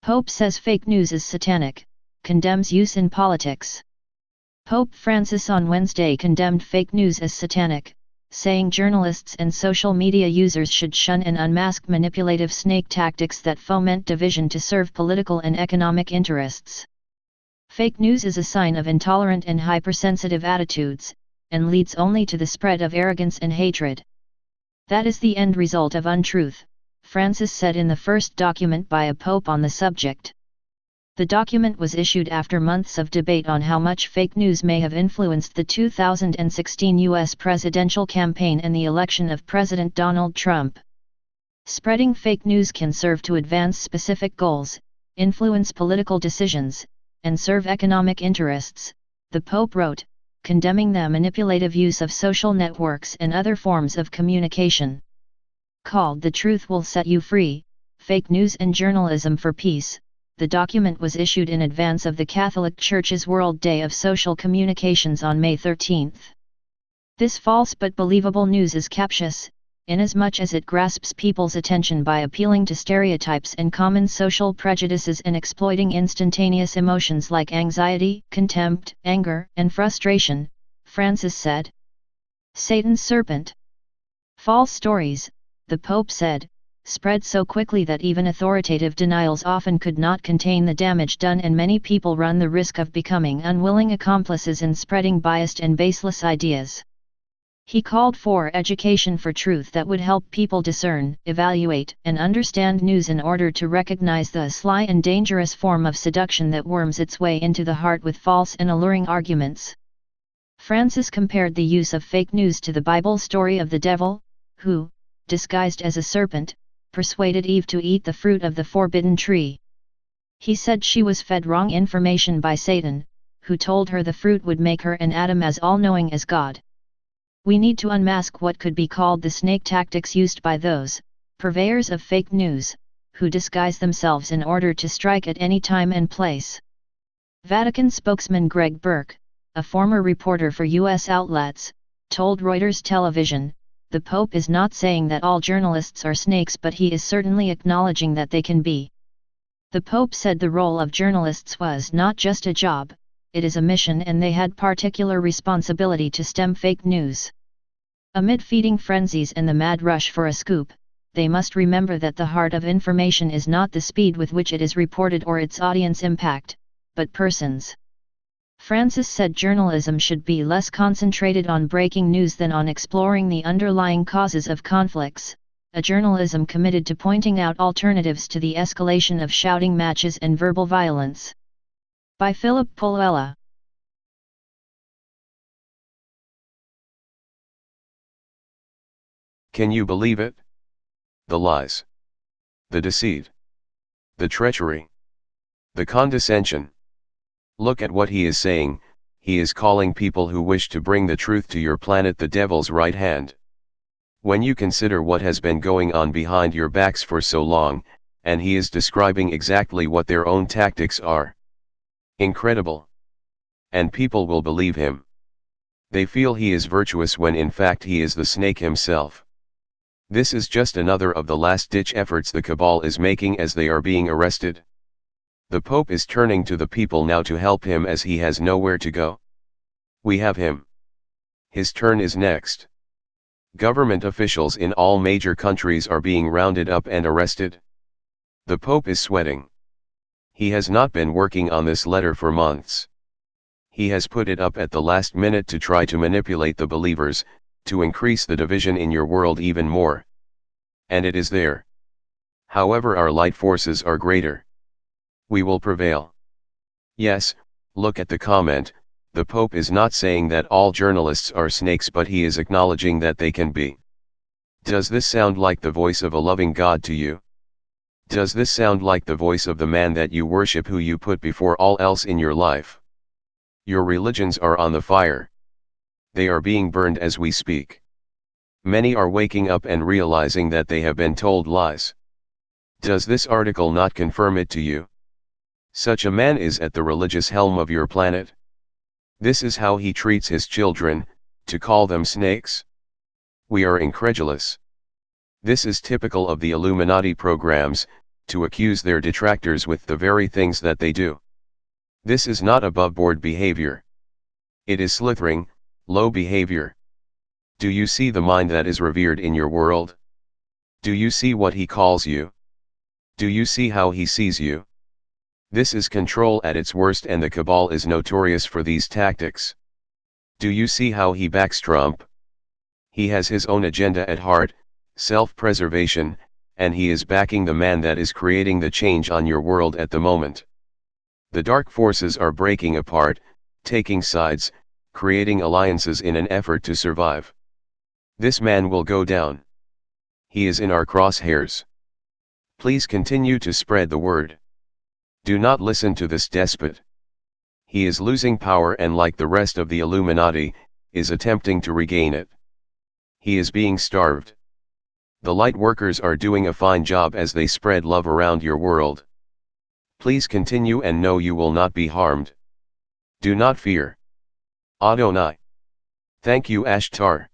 Pope says fake news is satanic, condemns use in politics. Pope Francis on Wednesday condemned fake news as satanic, saying journalists and social media users should shun and unmask manipulative snake tactics that foment division to serve political and economic interests. Fake news is a sign of intolerant and hypersensitive attitudes, and leads only to the spread of arrogance and hatred. That is the end result of untruth, Francis said in the first document by a pope on the subject. The document was issued after months of debate on how much fake news may have influenced the 2016 U.S. presidential campaign and the election of President Donald Trump. Spreading fake news can serve to advance specific goals, influence political decisions, and serve economic interests, the Pope wrote, condemning the manipulative use of social networks and other forms of communication. Called "The Truth Will Set You Free: Fake News and Journalism for Peace," the document was issued in advance of the Catholic Church's World Day of Social Communications on May 13. This false but believable news is captious, inasmuch as it grasps people's attention by appealing to stereotypes and common social prejudices and exploiting instantaneous emotions like anxiety, contempt, anger, and frustration, Francis said. Satan's serpent. False stories, the Pope said, spread so quickly that even authoritative denials often could not contain the damage done, and many people run the risk of becoming unwilling accomplices in spreading biased and baseless ideas. He called for education for truth that would help people discern, evaluate, and understand news in order to recognize the sly and dangerous form of seduction that worms its way into the heart with false and alluring arguments. Francis compared the use of fake news to the Bible story of the devil, who, disguised as a serpent, persuaded Eve to eat the fruit of the forbidden tree. He said she was fed wrong information by Satan, who told her the fruit would make her and Adam as all-knowing as God. We need to unmask what could be called the snake tactics used by those, purveyors of fake news, who disguise themselves in order to strike at any time and place. Vatican spokesman Greg Burke, a former reporter for U.S. outlets, told Reuters television, "The Pope is not saying that all journalists are snakes, but he is certainly acknowledging that they can be." The Pope said the role of journalists was not just a job, it is a mission, and they had particular responsibility to stem fake news. Amid feeding frenzies and the mad rush for a scoop, they must remember that the heart of information is not the speed with which it is reported or its audience impact, but persons. Francis said journalism should be less concentrated on breaking news than on exploring the underlying causes of conflicts, a journalism committed to pointing out alternatives to the escalation of shouting matches and verbal violence. By Philip Polella. Can you believe it? The lies, the deceit, the treachery, the condescension. Look at what he is saying. He is calling people who wish to bring the truth to your planet the devil's right hand. When you consider what has been going on behind your backs for so long, and he is describing exactly what their own tactics are. Incredible. And people will believe him. They feel he is virtuous when in fact he is the snake himself. This is just another of the last-ditch efforts the cabal is making as they are being arrested. The Pope is turning to the people now to help him as he has nowhere to go. We have him. His turn is next. Government officials in all major countries are being rounded up and arrested. The Pope is sweating. He has not been working on this letter for months. He has put it up at the last minute to try to manipulate the believers, to increase the division in your world even more. And it is there. However, our light forces are greater. We will prevail. Yes, look at the comment. The Pope is not saying that all journalists are snakes, but he is acknowledging that they can be. Does this sound like the voice of a loving God to you? Does this sound like the voice of the man that you worship, who you put before all else in your life? Your religions are on the fire. They are being burned as we speak. Many are waking up and realizing that they have been told lies. Does this article not confirm it to you? Such a man is at the religious helm of your planet. This is how he treats his children, to call them snakes? We are incredulous. This is typical of the Illuminati programs, to accuse their detractors with the very things that they do. This is not above-board behavior. It is slithering, low behavior. Do you see the mind that is revered in your world? Do you see what he calls you? Do you see how he sees you? This is control at its worst, and the cabal is notorious for these tactics. Do you see how he backs Trump? He has his own agenda at heart, self-preservation, and he is backing the man that is creating the change on your world at the moment. The dark forces are breaking apart, taking sides, creating alliances in an effort to survive. This man will go down. He is in our crosshairs. Please continue to spread the word. Do not listen to this despot. He is losing power, and like the rest of the Illuminati, is attempting to regain it. He is being starved. The light workers are doing a fine job as they spread love around your world. Please continue and know you will not be harmed. Do not fear. Adonai. Thank you, Ashtar.